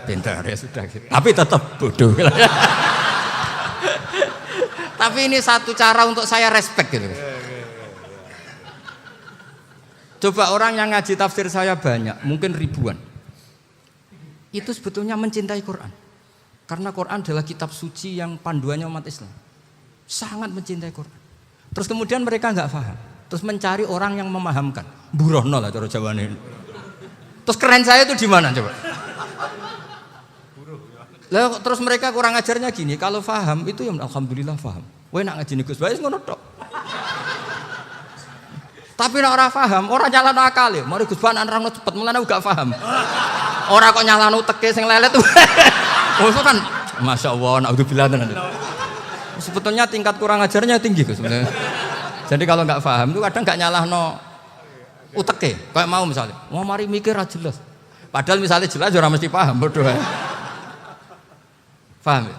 B: Pinter ya sudah gitu. Tapi tetap bodoh. Tapi ini satu cara untuk saya respect gitu. Coba orang yang ngaji tafsir saya banyak, mungkin ribuan. Itu sebetulnya mencintai Quran. Karena Quran adalah kitab suci yang panduannya umat Islam. Sangat mencintai Quran. Terus kemudian mereka nggak paham. Terus mencari orang yang memahamkan. Burohno lah cara jawabannya. Terus keren saya itu di mana coba? Lah terus mereka kurang ajarnya gini, kalau paham itu ya alhamdulillah paham. Wah nak ngaji Gus Bae ngono tok. Tapi nek ora paham, ora nyalano akal ya. Mari Gus Bae nerangno cepet mulane gak paham. Ora kok nyalano teke sing lelet. Oh itu kan masyaallah naudzubillah tenan. Sebetulnya tingkat kurang ajarnya tinggi Gus sebenarnya. Jadi kalau nggak paham itu kadang nggak nyalahno uteke. Kayak mau misalnya, mau mari mikir ra jelas. Padahal misalnya jelas ora mesti paham bodoh. Paham ya?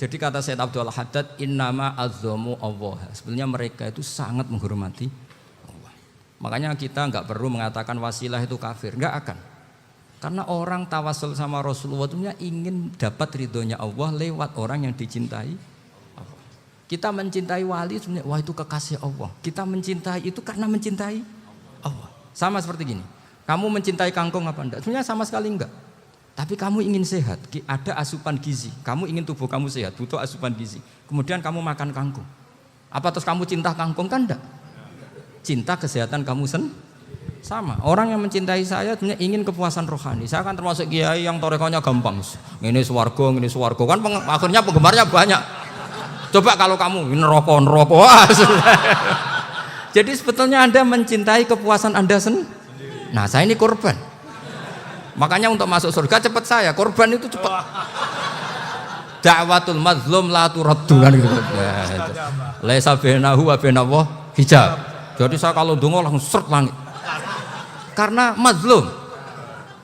B: Jadi kata Said Abdul Haddad, innama azzamu Allah. Sebenarnya mereka itu sangat menghormati Allah. Makanya kita nggak perlu mengatakan wasilah itu kafir, nggak akan. Karena orang tawasul sama Rasulullah itu ingin dapat ridhonya Allah lewat orang yang dicintai Allah. Kita mencintai wali sebenarnya, wah itu kekasih Allah. Kita mencintai itu karena mencintai Allah. Sama seperti gini, Kamu mencintai kangkung apa enggak? Sebenarnya sama sekali enggak. Tapi kamu ingin sehat, ada asupan gizi. Kamu ingin tubuh kamu sehat, butuh asupan gizi. Kemudian kamu makan kangkung. Apa terus kamu cinta kangkung? Kan enggak. Cinta kesehatan kamu sama. Orang yang mencintai saya sebenarnya ingin kepuasan rohani. Saya kan termasuk kiai yang torekonya gampang. Ini swarga, kan akhirnya penggemarnya banyak. Coba kalau kamu ini neraka. Wah, jadi sebetulnya Anda mencintai kepuasan Anda sendiri. Nah, saya ini korban. Makanya untuk masuk surga cepat saya, korban itu cepat. Da'watul mazlum la turaddu kan gitu. Laisa bainahu wa bainallah hijab. Jadi saya kalau donga langsung seret langit. Karena mazlum.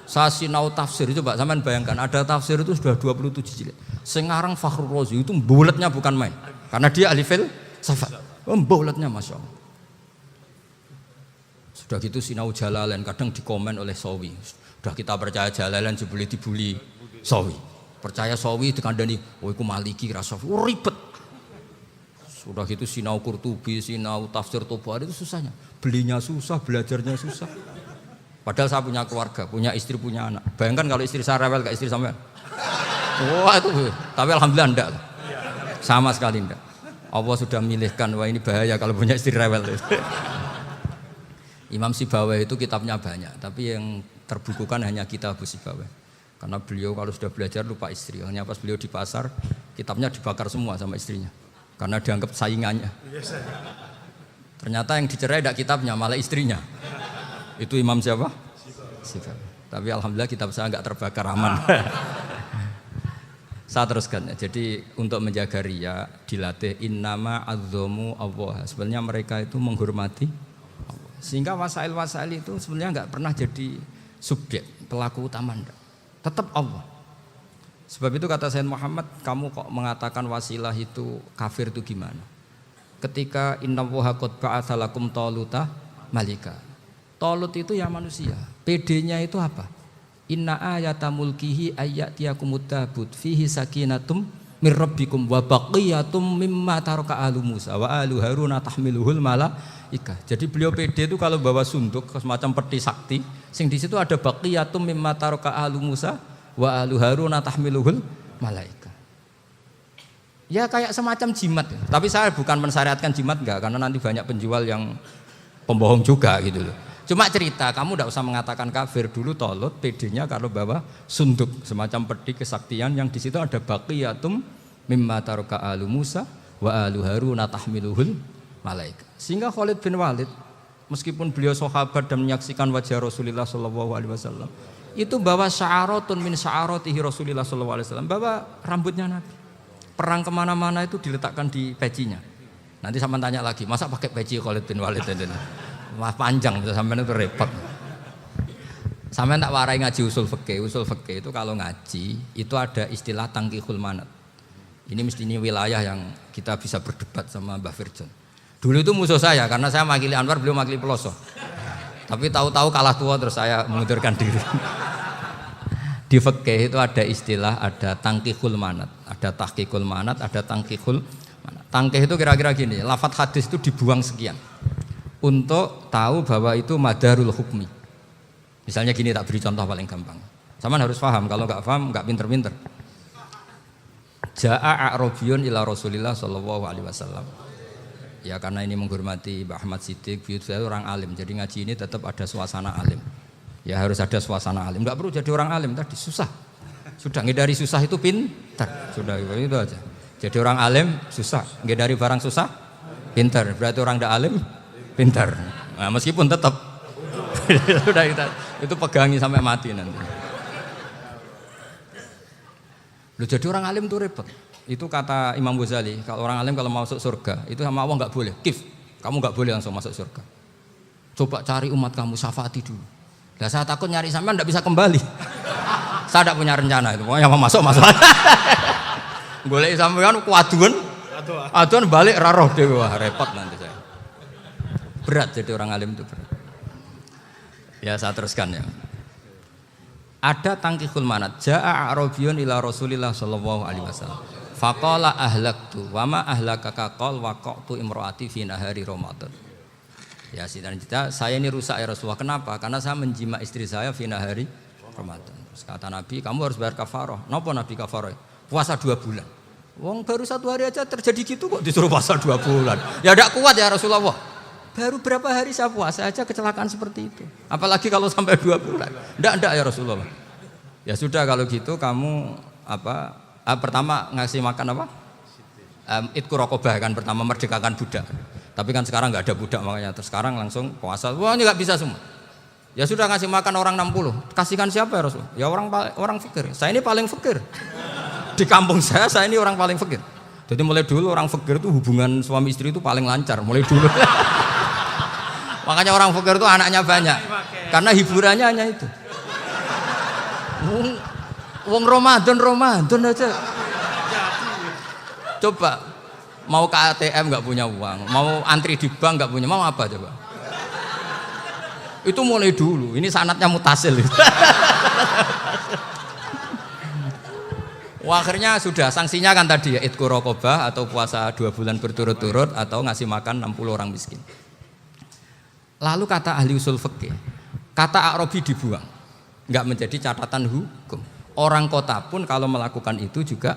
B: Saya sinau tafsir itu Pak, sampean bayangkan ada tafsir itu sudah 27 jilid. Sekarang Fakhrul Razi itu bulatnya bukan main. Karena dia ahli filsafat. Bulatnya Masya Allah. Sudah gitu sinau Jalalain kadang dikomen oleh Sawi. Sudah kita percaya Jalalain dibuli Sawi. Percaya Sawi dikandani, oh iku Maliki rasa ribet. Sudah gitu sinau Qurtubi, sinau tafsir Tabari itu susahnya. Belinya susah, belajarnya susah. Padahal saya punya keluarga, punya istri, punya anak. Bayangkan kalau istri saya rewel kayak istri sampean. Wah itu, tapi alhamdulillah enggak. Sama sekali enggak. Allah sudah milihkan, wah ini bahaya kalau punya istri rewel. Imam Sibawai itu kitabnya banyak, tapi yang terbukukan hanya kitab Sibawai. Karena beliau kalau sudah belajar lupa istri. Hanya pas beliau di pasar, kitabnya dibakar semua sama istrinya. Karena dianggap saingannya. Ternyata yang dicerai tidak kitabnya, malah istrinya. Itu Imam siapa? Sibawai. Tapi alhamdulillah kitab saya enggak terbakar, aman. Saya teruskan ya. Jadi untuk menjaga riya dilatih innama azzamu Allah. Sebenarnya mereka itu menghormati Allah. Sehingga wasail-wasail itu sebenarnya enggak pernah jadi subjek, pelaku utama enggak. Tetap Allah. Sebab itu kata Sayyid Muhammad, kamu kok mengatakan wasilah itu kafir itu gimana? Ketika innallaha qad ba'atsa lakum taluta malika. Talut itu ya manusia. PD-nya itu apa? Inna ayata mulkihi ayyatiyakumut tabut fihi sakinatum mir rabbikum wa baqiyatum mimma taraka alu Musa wa alu Haruna tahmiluhul malaika. Jadi beliau PD itu kalau bawa sunduk semacam peti sakti, sing di situ ada baqiyatum mimma taraka alu Musa wa alu Haruna tahmiluhul malaika. Ya kayak semacam jimat. Tapi saya bukan mensyariatkan jimat enggak, karena nanti banyak penjual yang pembohong juga gitu loh. Cuma cerita, kamu tidak usah mengatakan kafir. Dulu Talut PD-nya kalau bawa sunduk semacam peti kesaktian yang di situ ada baqiyatum mimma taraka alu Musa wa alu Haruna tahmiluhul malaika. Sehingga Khalid bin Walid meskipun beliau sahabat dan menyaksikan wajah Rasulullah sallallahu alaihi wasallam, itu bawa sya'aratun min sya'aratihi Rasulullah sallallahu alaihi wasallam, bawa rambutnya Nabi. Perang kemana-mana itu diletakkan di pecinya. Nanti sama tanya lagi, masa pakai peci Khalid bin Walid ini? Wah panjang, sampai itu repot. Sampai tak warai ngaji usul fikih. Usul fikih itu kalau ngaji itu ada istilah tangkihul manat. Ini mestinya wilayah yang kita bisa berdebat sama Mbah Firjon. Dulu itu musuh saya karena saya makili Anwar, beliau makili Peloso. Tapi tahu-tahu kalah tua terus saya mengundurkan diri. Di fikih itu ada istilah, ada tangkihul manat, ada tahqiqul manat, ada tangkihul manat. Tangkih itu kira-kira gini, lafadz hadis itu dibuang sekian. Untuk tahu bahwa itu madarul hukmi. Misalnya gini, tak beri contoh paling gampang. Sama harus paham, kalau nggak paham nggak pinter-pinter. Ja'a a'rabiyun ila Rasulillah sallallahu alaihi wasallam. Ya karena ini menghormati Mbah Ahmad Siddiq, saya orang alim, jadi ngaji ini tetap ada suasana alim. Ya harus ada suasana alim. Nggak perlu jadi orang alim tadi, susah. Sudah ngedari susah itu pintar. Sudah itu aja. Jadi orang alim susah, ngedari barang susah pintar. Berarti orang tidak alim pintar. Nah, meskipun tetap sudah itu pegangi sampai mati nanti. Loh, jadi orang alim itu repot. Itu kata Imam Ghazali, kalau orang alim kalau mau masuk surga itu sama Allah nggak boleh. Kif, kamu nggak boleh langsung masuk surga. Coba cari umat kamu, syafaati dulu. Nah, saya takut nyari sampean nggak bisa kembali. Saya tidak punya rencana itu. Pokoknya mau masuk. Golek sampean kuaduan. Aduan balik raroh dewe, repot nanti saya. Berat jadi orang alim itu berat. Ya saya teruskan ya. Ada tangkihul manat. Ja'a a'rabiyun ila Rasulillah sallallahu alaihi wasallam. Faqala ahlaktu wa ma ahlakaka qal waqatu imraati fi nahari Ramadan. Ya cerita saya ini rusak ya Rasulullah. Kenapa? Karena saya menjima istri saya fina hari Ramadan. Terus kata Nabi, kamu harus bayar kafarah. Napa Nabi kafarah? Puasa 2 bulan. Wong baru 1 hari aja terjadi gitu kok disuruh puasa 2 bulan. Ya tidak kuat ya Rasulullah. Baru berapa hari saya puasa aja kecelakaan seperti itu. Apalagi kalau sampai 2 bulan. Tidak ya Rasulullah. Ya sudah kalau gitu kamu pertama ngasih makan apa? Itku rokobah kan pertama merdekakan budak. Tapi kan sekarang nggak ada budak makanya terus sekarang langsung puasa. Wah ini nggak bisa semua. Ya sudah ngasih makan orang 60. Kasihkan siapa ya Rasul? Ya orang fakir. Saya ini paling fakir. Di kampung saya ini orang paling fakir. Jadi mulai dulu orang fakir itu hubungan suami istri itu paling lancar mulai dulu. Makanya orang fakir itu anaknya banyak. Karena hiburannya hanya itu. Wong Ramadan aja. Coba mau ke ATM nggak punya uang, mau antri di bank nggak punya, mau apa coba? Itu mulai dulu. Ini sanatnya mutasil. Wah, akhirnya sudah sanksinya kan tadi ya itqu raqabah atau puasa 2 bulan berturut-turut atau ngasih makan 60 orang miskin. Lalu kata ahli usul fikih, kata A'rabi dibuang, nggak menjadi catatan hukum. Orang kota pun kalau melakukan itu juga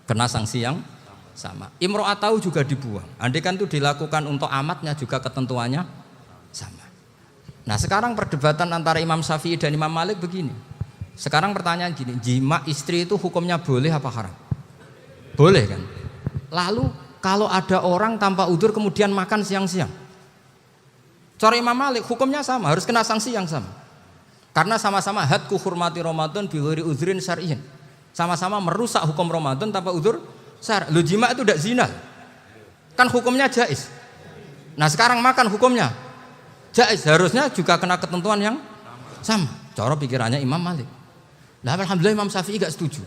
B: kena sanksi yang sama. Imro'atau juga dibuang. Andai kan itu dilakukan untuk amatnya juga ketentuannya sama. Nah sekarang perdebatan antara Imam Syafi'i dan Imam Malik begini. Sekarang pertanyaan gini, jima istri itu hukumnya boleh apa haram? Boleh kan? Lalu kalau ada orang tanpa udzur kemudian makan siang-siang, cara Imam Malik hukumnya sama, harus kena sanksi yang sama. Karena sama-sama hadku hurmati Ramadan bi ghairi udzrin syar'iyyin. Sama-sama merusak hukum Ramadan tanpa udzur syar'. Lu jima itu tidak zina. Kan hukumnya jaiz. Nah, sekarang makan hukumnya jaiz, harusnya juga kena ketentuan yang sama. Cara pikirannya Imam Malik. Nah, alhamdulillah Imam Syafi'i enggak setuju.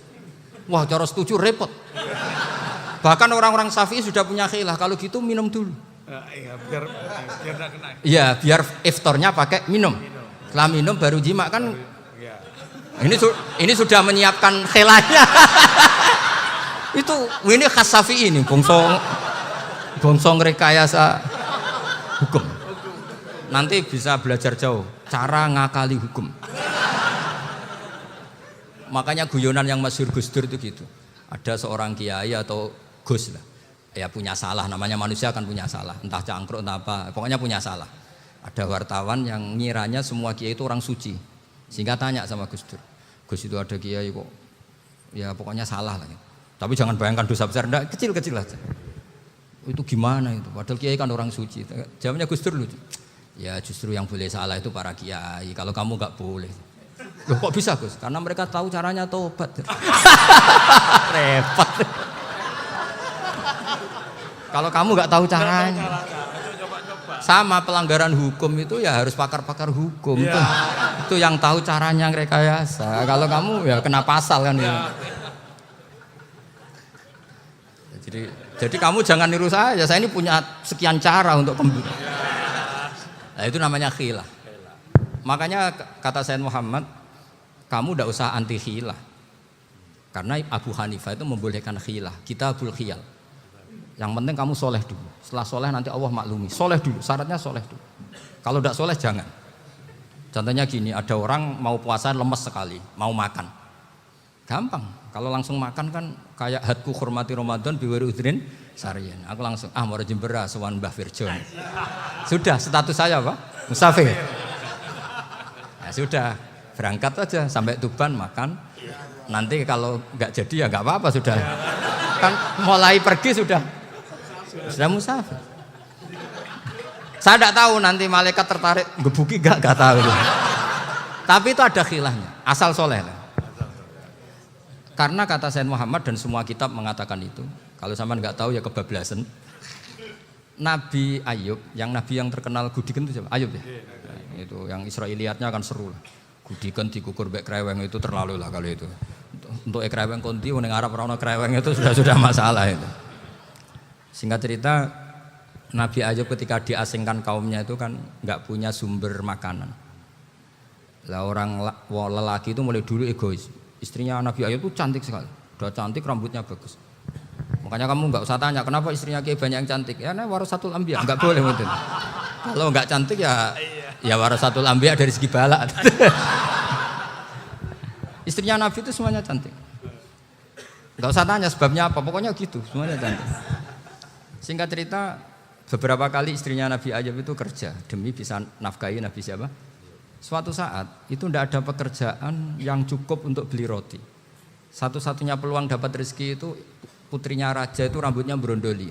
B: Wah, cara setuju repot. Bahkan orang-orang Syafi'i sudah punya khilaf, kalau gitu minum dulu.
C: Iya, biar enggak kena.
B: Iya, biar iftarnya pakai minum. Setelah minum baru jima kan. Ini sudah menyiapkan khilafnya. Ini khas Syafi'i ini, bongsong rekayasa hukum. Nanti bisa belajar jauh cara ngakali hukum. Makanya guyonan yang masyhur Gus Dur itu gitu. Ada seorang kiai atau Gus lah, ya punya salah, namanya manusia kan punya salah, entah cangkruk entah apa, pokoknya punya salah. Ada wartawan yang ngiranya semua kiai itu orang suci, sehingga tanya sama Gus Dur, Gus itu ada kiai kok, ya pokoknya salah lah. Tapi jangan bayangkan dosa besar, enggak, kecil-kecil aja. Itu gimana itu? Padahal kiai kan orang suci. Jawabnya Gus Dur lucu. Ya justru yang boleh salah itu para kiai. Kalau kamu nggak boleh. Loh kok bisa Gus? Karena mereka tahu caranya tobat. Repot. Kalau kamu nggak tahu caranya. Sama pelanggaran hukum itu ya harus pakar-pakar hukum. Ya. Itu yang tahu caranya rekayasa. Kalau kamu ya kena pasal kan ya. Jadi kamu jangan niru saya ini punya sekian cara untuk kembali. Nah itu namanya khilaf. Makanya kata Sayyid Muhammad, kamu tidak usah anti khilaf. Karena Abu Hanifah itu membolehkan khilaf, kitabul khiyal. Yang penting kamu soleh dulu. Setelah soleh nanti Allah maklumi. Soleh dulu, syaratnya soleh dulu. Kalau tidak soleh jangan. Contohnya gini, ada orang mau puasa lemes sekali, mau makan. Gampang. Kalau langsung makan kan kayak hadku hormati Ramadan biwari udrin sarian. Aku langsung mau jembera sowan Mbah Firjon. Sudah status saya apa? Musafir. Ya sudah, berangkat aja sampai Tuban makan. Nanti kalau nggak jadi ya nggak apa-apa sudah. Kan mulai pergi sudah musafir. Saya tidak tahu nanti malaikat tertarik gebuki nggak tahu. Tapi itu ada khilafnya. Asal soleh lah. Karena kata Sayyid Muhammad dan semua kitab mengatakan itu. Kalau sampean nggak tahu ya kebablasan. Nabi Ayub, nabi yang terkenal Gudiken itu siapa? Ayub ya. Nah, itu yang Israiliyatnya akan seru lah. Gudiken dikukur bek kreweng itu terlalu lah kalau itu. Untuk kreweng konti ning Arab ora ono kreweng itu sudah masalah itu. Singkat cerita, Nabi Ayub ketika diasingkan kaumnya itu kan nggak punya sumber makanan. Lah orang lelaki itu mulai dulu egois. Istrinya Nabi Ayub itu cantik sekali, udah cantik, rambutnya bagus. Makanya kamu nggak usah tanya kenapa istrinya Kiai banyak yang cantik. Ya, warasatul anbiya, nggak boleh gitu. Kalau nggak cantik ya warasatul anbiya dari segi balak. Istrinya Nabi itu semuanya cantik. Nggak usah tanya sebabnya apa, pokoknya gitu, semuanya cantik. Singkat cerita, beberapa kali istrinya Nabi Ayub itu kerja demi bisa nafkahi Nabi siapa? Suatu saat itu tidak ada pekerjaan yang cukup untuk beli roti. Satu-satunya peluang dapat rezeki itu putrinya raja itu rambutnya berondoli.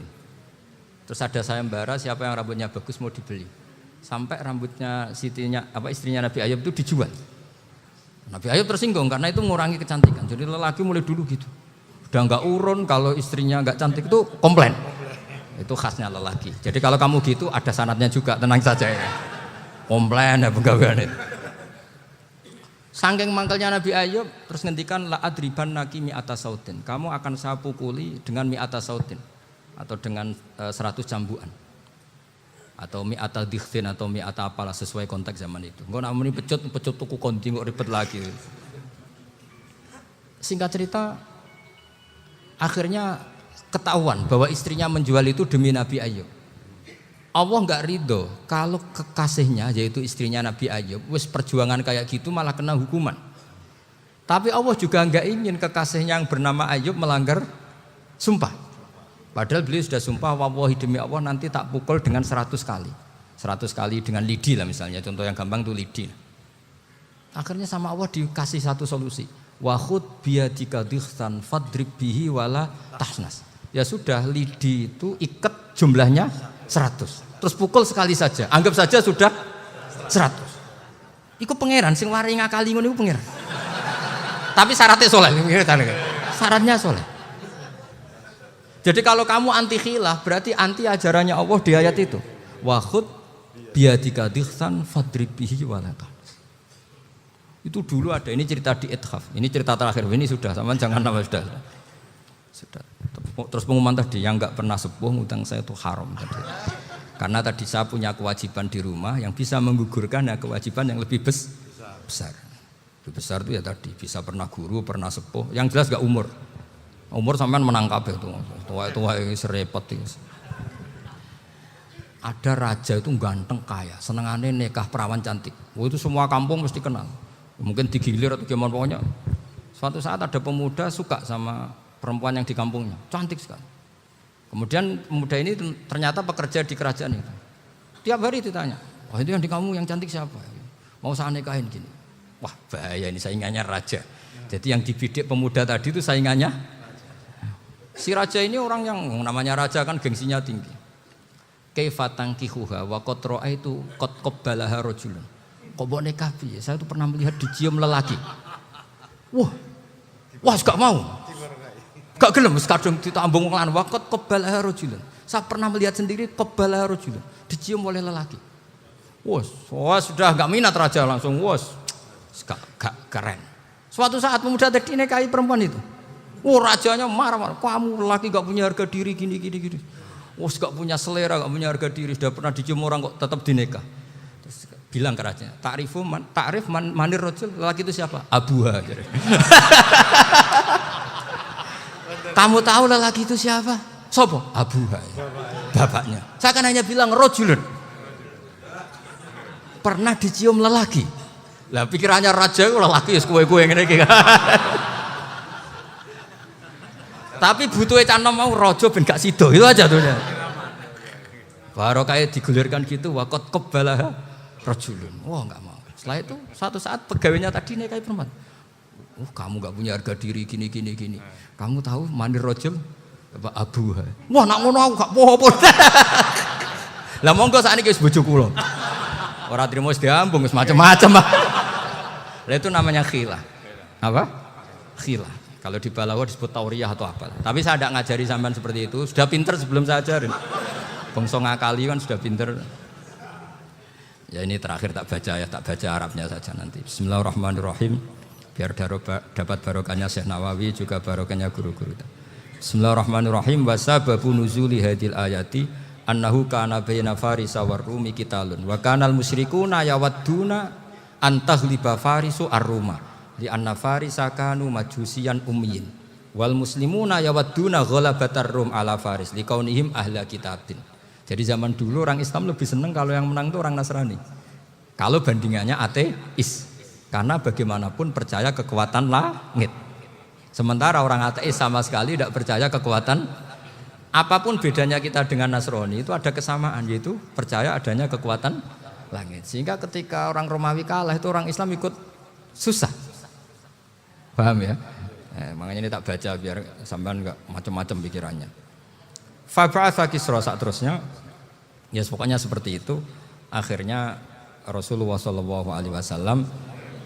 B: Terus ada sayembara siapa yang rambutnya bagus mau dibeli. Sampai rambutnya istrinya Nabi Ayub itu dijual. Nabi Ayub tersinggung karena itu mengurangi kecantikan. Jadi lelaki mulai dulu gitu. Udah nggak urun kalau istrinya nggak cantik itu komplain. Itu khasnya lelaki. Jadi kalau kamu gitu ada sanadnya juga, tenang saja ya. Komplain ya pegawaian itu. Saking mangkelnya Nabi Ayub terus ngendikan la adriban naki mi'ata sautin. Kamu akan saya pukuli dengan mi'ata sautin atau dengan 100 cambuan. Atau mi'ata dikhtin atau mi'ata apalah sesuai konteks zaman itu. Engko nak muni pecut tuku konti kok ribet lagi. Singkat cerita akhirnya ketahuan bahwa istrinya menjual itu demi Nabi Ayub. Allah enggak ridho kalau kekasihnya yaitu istrinya Nabi Ayub wis perjuangan kayak gitu malah kena hukuman. Tapi Allah juga enggak ingin kekasihnya yang bernama Ayub melanggar sumpah. Padahal beliau sudah sumpah wallahi demi Allah nanti tak pukul dengan 100 kali. 100 kali dengan lidi lah misalnya, contoh yang gampang tuh lidi. Akhirnya sama Allah dikasih satu solusi. Wa khud biyadika dikhsan fadrib bihi wala tahnas. Ya sudah, lidi itu ikat jumlahnya 100. Terus pukul sekali saja. Anggap saja sudah 100. Iku pangeran sing wari ngakali ngono iku pangeran. Tapi syaratnya soleh. Syaratnya soleh. Jadi kalau kamu anti khilaf berarti anti ajarannya Allah di ayat itu. Wa khud biyadika dikhsan fadrib bihi wala tahnas. Itu dulu ada, ini cerita di Ithaf. Ini cerita terakhir, ini sudah, sama jangan nama sudah. Terus pengumuman tadi, yang enggak pernah sepuh ngutang saya itu haram tadi. Karena tadi saya punya kewajiban di rumah yang bisa menggugurkan ya kewajiban yang lebih besar. Lebih besar itu ya tadi, bisa pernah guru, pernah sepuh. Yang jelas enggak umur. Umur sampean menang kabeh tuh. Tua-tua ini serepot itu. Ada raja itu ganteng kaya, senengannya nikah perawan cantik. Itu semua kampung mesti kenal. Mungkin digilir atau gimana pokoknya. Suatu saat ada pemuda suka sama perempuan yang di kampungnya, cantik sekali. Kemudian pemuda ini ternyata pekerja di kerajaan itu. Tiap hari ditanya, wah itu yang di kamu yang cantik siapa? Mau saya nikahin gini. Wah bahaya ini saingannya raja. Jadi yang dibidik pemuda tadi itu saingannya. Si raja ini orang yang namanya raja kan gengsinya tinggi. Kaifatang kihuha wa qatra itu qad qabbalaha rajulun. Kok mbok nikah piye? Saya tuh pernah melihat dicium lelaki. Wah, gak mau. Gak gelem wis kadung ditambung lan wa qad qabbalaha rajulun. Saya pernah melihat sendiri qabbalaha rajulun, dicium oleh lelaki. Wah, sudah gak minat raja langsung gak keren. Suatu saat pemuda tadi nikahi perempuan itu. Rajanya marah-marah, kamu lelaki gak punya harga diri gini. Gak punya selera, gak punya harga diri, sudah pernah dicium orang kok tetap dinikah. Terus bilang ke raja, takrif manir rajul, lelaki itu siapa? Abuha. Kamu tahu lelaki itu siapa? Sopo? Abuha. Bapaknya. Saya kan hanya bilang rajulun. Pernah dicium lelaki. Lah pikirannya raja lelaki wis kowe-kowe ngene iki. Tapi butuhnya canom mau rojo ben gak sido itu aja tuh. Baru kayak digulirkan gitu, wakot kebalah rojulun. Wah nggak mau. Setelah itu suatu saat pegawainya tadi nikahi perempuan. Kamu nggak punya harga diri gini. Kamu tahu mandir rojul? Abuha. Wah nak ngono aku gak apa-apa. Lah monggo sakniki wis bojo kula. Ora trimo wis diambung wis macam-macam. Lah itu namanya khilah. Apa? Khilah. Kalau di Balawa disebut tauriyah atau apa. Tapi saya tidak ngajari sampean seperti itu. Sudah pinter sebelum saya ajarin. Bangsa ngakali kan sudah pinter. Ya ini terakhir tak baca Arabnya saja nanti. Bismillahirrahmanirrahim. Biar dapat barokahnya Syekh Nawawi juga barokahnya guru-guru. Bismillahirrahmanirrahim. Wasababu nuzuli hadil ayati annahu kana baina farisa war rumi qitalun wa kanal musyrikuna yawadduna antaghliba farisu ar-ruma. Di anna farisa kanu majusiyan ummiyin wal muslimuna yawadduna ghalabatar rum ala faris liqaunihim ahla kitabin. Jadi zaman dulu orang Islam lebih senang kalau yang menang itu orang Nasrani. Kalau bandingannya ateis. Karena bagaimanapun percaya kekuatan langit. Sementara orang ateis sama sekali tidak percaya kekuatan. Apapun bedanya kita dengan Nasrani itu ada kesamaan, yaitu percaya adanya kekuatan langit. Sehingga ketika orang Romawi kalah itu orang Islam ikut susah. Paham ya? Makanya ini tak baca biar sampean enggak macam-macam pikirannya. Fab'atha Kisra saat terusnya, ya pokoknya seperti itu. Akhirnya Rasulullah SAW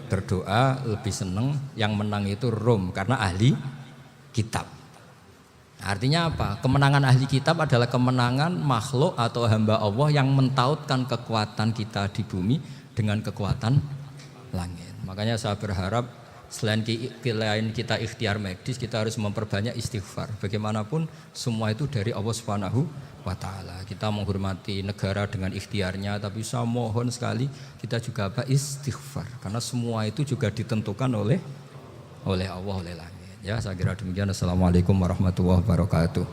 B: berdoa lebih senang yang menang itu Rom karena ahli kitab. Artinya apa? Kemenangan ahli kitab adalah kemenangan makhluk atau hamba Allah yang mentautkan kekuatan kita di bumi dengan kekuatan langit. Makanya saya berharap selain kita ikhtiar medis, kita harus memperbanyak istighfar. Bagaimanapun semua itu dari Allah Subhanahu wa ta'ala. Kita menghormati negara dengan ikhtiarnya, tapi saya mohon sekali kita juga istighfar, karena semua itu juga ditentukan oleh Allah, oleh langit. Ya, saya kira demikian. Assalamualaikum warahmatullahi wabarakatuh.